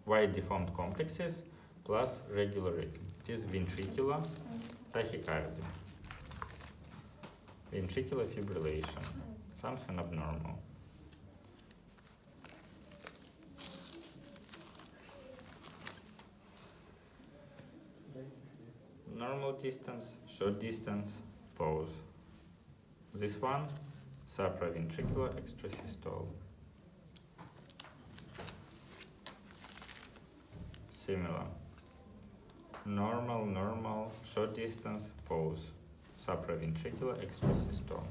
wide deformed complexes plus regular rhythm. It is ventricular tachycardia, ventricular fibrillation, something abnormal. Normal distance, short distance, pause. This one, supraventricular extrasystole. Similar. Normal, short distance, pause. Supraventricular extrasystole.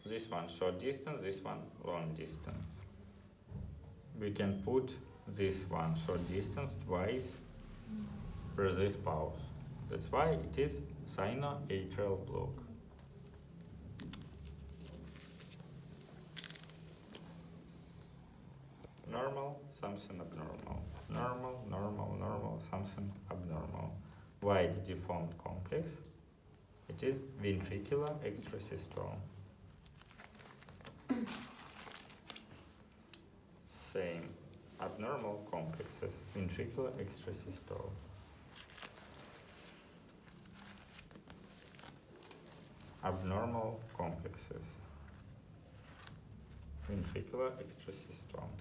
This one short distance, this one long distance. We can put this one short distance twice for this pause. That's why it is sinoatrial block. Normal, something abnormal. Normal, something abnormal. Wide deformed complex. It is ventricular extrasystole. Same. Abnormal complexes. Ventricular extrasystole. Abnormal complexes. Ventricular extrasystole.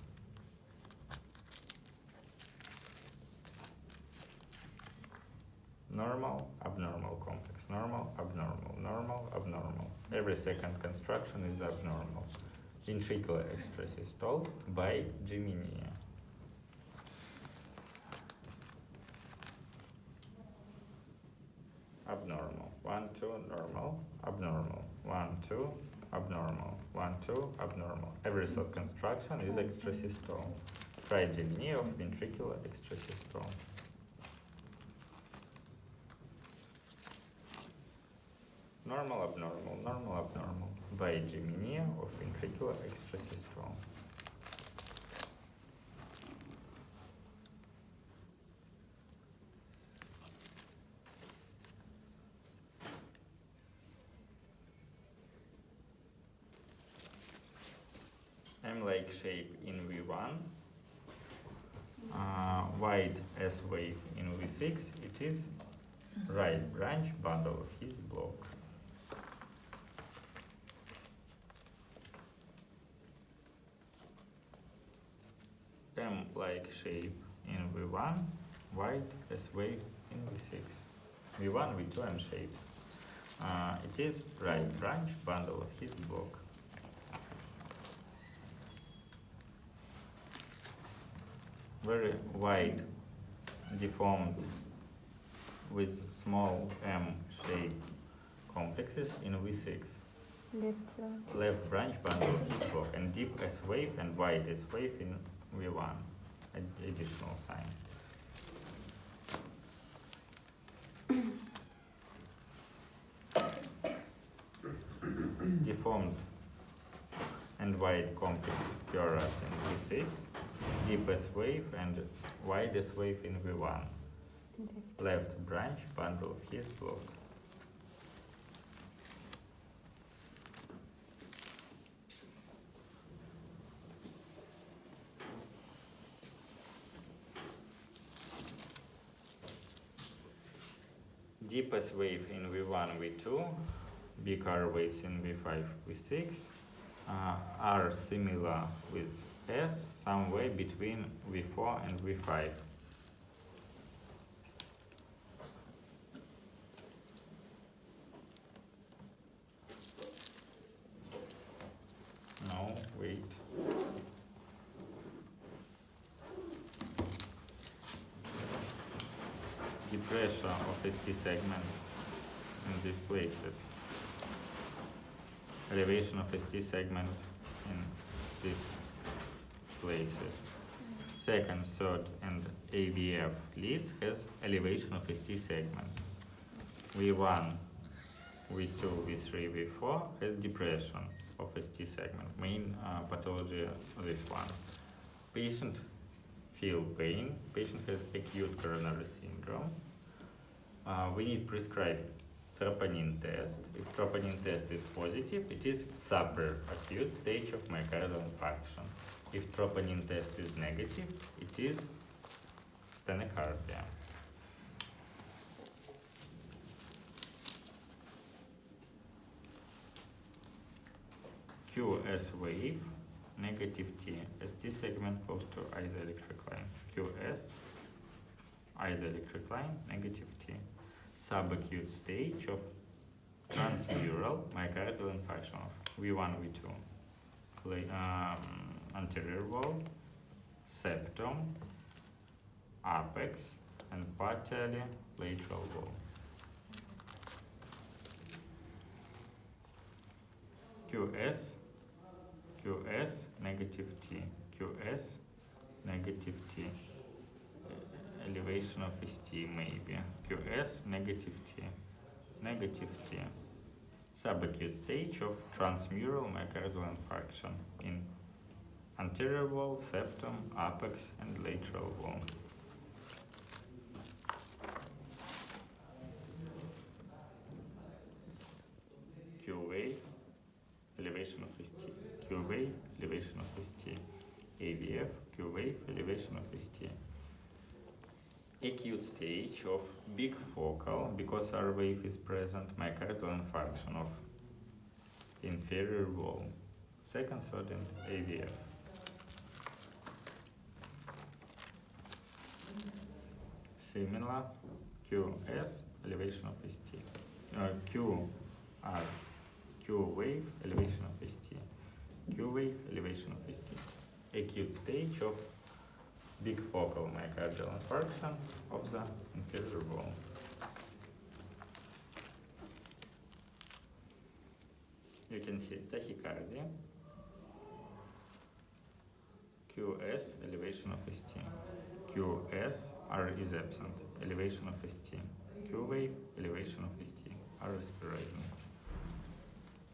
Normal, abnormal complex. Normal, abnormal. Every second construction is abnormal. Ventricular extrasystole by Geminia. Abnormal. 1, 2, normal, abnormal. 1, 2, abnormal. 1, 2, abnormal. Every third construction is extrasystole. Try Geminia of ventricular extrasystole. Normal, abnormal. By Geminia of ventricular extrasystole. M-like shape in V1, wide S wave in V6. It is right branch bundle of his block. M-like shape in V1, wide S wave in V6. V1, V2, M shape. It is right branch bundle of his block. Very wide, deformed with small M shape complexes in V6. Left branch bundle of his block, and deep S wave and wide S wave in V1. Additional sign. Deformed and wide complex Curas in V6, deep S wave and wide S wave in V1. Left branch bundle of his block. Deep S wave in V1, V2, big R waves in V5, V6 are similar with S, somewhere between V4 and V5. No, wait. The pressure of ST segment in these places. Elevation of ST segment in these places. Second, third, and AVF leads has elevation of ST segment. V1, V2, V3, V4 has depression of ST segment. Main pathology this one. Patient feel pain. Patient has acute coronary syndrome. We need prescribe troponin test. If troponin test is positive, it is subacute stage of myocardial infarction. If troponin test is negative, it is stenocardia. QS wave, negative T, ST segment close to isoelectric line. QS, isoelectric line, negative T. Subacute stage of transmural myocardial infarction of V1, V2. Anterior wall, septum, apex, and partially lateral wall. QS, negative T, QS, negative T, elevation of ST maybe, QS, negative T, subacute stage of transmural myocardial infarction in anterior wall, septum, apex, and lateral wall. Q wave, elevation of ST, Q wave, elevation of ST, AVF, Q wave, elevation of ST. Acute stage of big focal, because R wave is present, myocardial infarction of inferior wall, second, third, and AVF. Similar, QS, elevation of ST, Q wave, elevation of ST, Q wave, elevation of ST. Acute stage of big focal myocardial infarction of the inferior wall. You can see tachycardia, QS, elevation of ST, QS, R is absent, elevation of ST, Q wave, elevation of ST, R is present,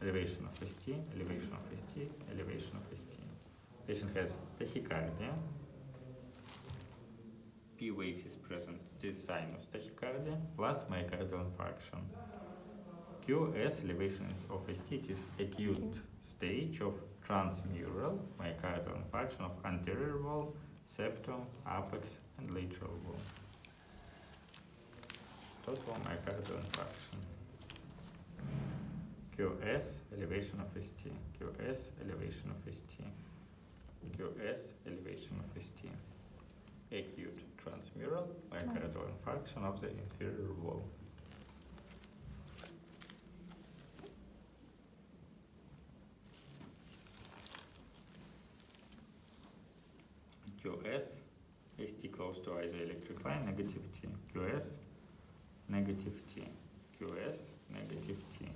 elevation of ST, elevation of ST, elevation of ST. Patient has tachycardia, P wave is present, this sinus tachycardia, plus myocardial infarction. QS, elevation of ST, is acute stage of transmural myocardial infarction of anterior wall, septum, apex, and lateral wall. Total myocardial infarction. QS, elevation of ST, QS, elevation of ST, QS, elevation of ST. Acute transmural myocardial infarction of the inferior wall. QS, ST close to isoelectric line, negative T, QS, negative T, QS, negative T.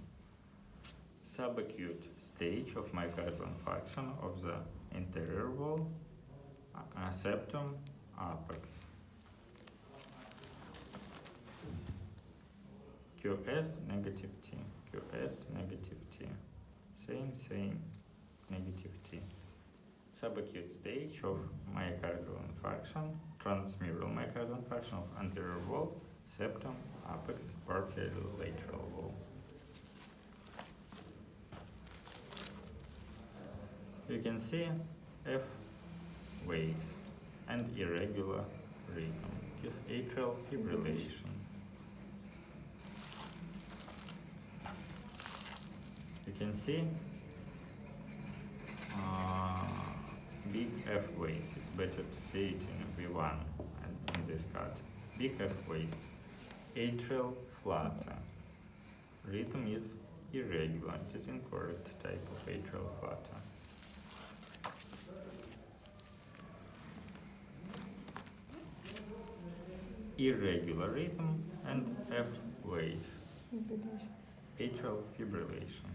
Subacute stage of myocardial infarction of the anterior wall, septum, apex. QS, negative T, QS, negative T. Same, negative T. Subacute stage of myocardial infarction, transmural myocardial infarction of anterior wall, septum, apex, partially lateral wall. You can see F waves and irregular rhythm. It is atrial fibrillation. You can see big F waves. It's better to see it in V1 and in this card. Big F waves. Atrial flutter. Rhythm is irregular. It is incorrect type of atrial flutter. Irregular rhythm and F waves. Atrial fibrillation.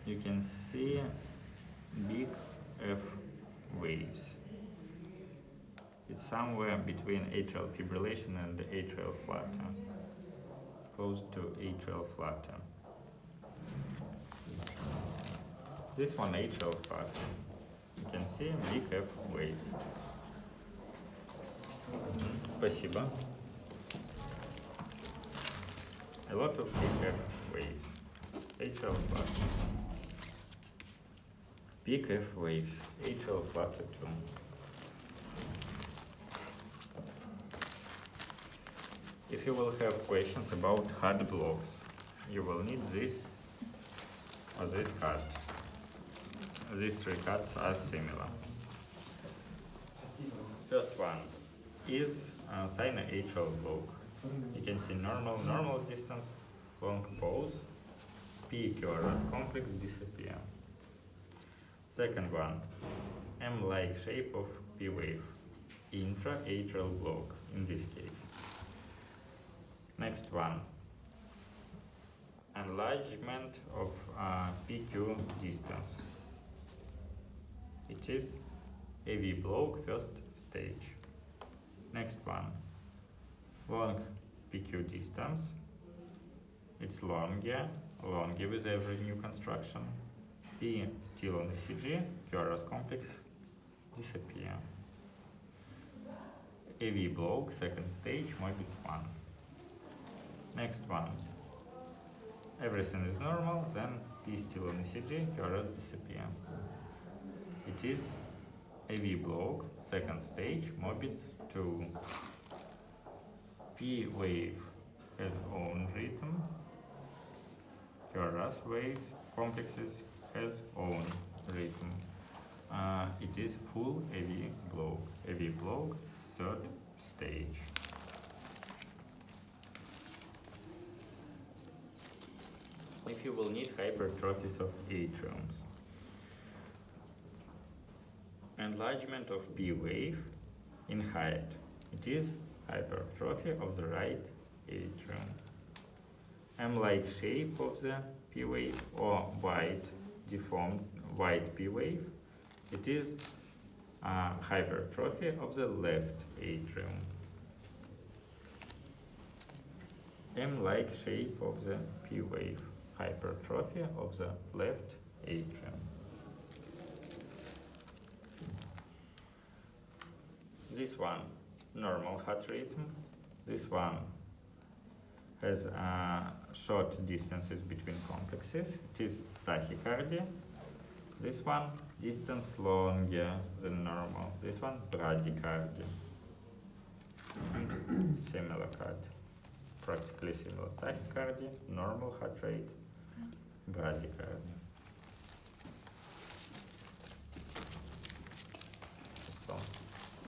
You can see big F waves. It's somewhere between atrial fibrillation and atrial flutter. It's close to atrial flutter. This one atrial flutter. You can see see BF waves. Спасибо. A lot of BF waves. HL flutter. BF waves. HL flutter 2. If you will have questions about hard blocks, you will need this or this card. These three cards are similar. First one is sine HL block. You can see normal distance, long pose, P QRS complex disappear. Second one, M-like shape of P wave, intra HL block in this case. Next one, enlargement of PQ distance. It is AV block first stage. Next one, long PQ distance. It's longer with every new construction. P still on ECG, QRS complex disappear. AV block second stage, Mobius 1. Next one, everything is normal, then P still on ECG, QRS disappear. It is AV block, second stage, Mobius 2. P wave has own rhythm, QRS waves, complexes has own rhythm. It is full AV block, third stage. If you will need hypertrophies of atriums, enlargement of P wave in height, it is hypertrophy of the right atrium. M-like shape of the P wave or wide deformed wide P wave, it is hypertrophy of the left atrium. M-like shape of the P wave, hypertrophy of the left atrium. This one, normal heart rhythm. This one has short distances between complexes. It is tachycardia. This one, distance longer than normal. This one, bradycardia. Similar card. Practically similar. Tachycardia, normal heart rate, bradycardia.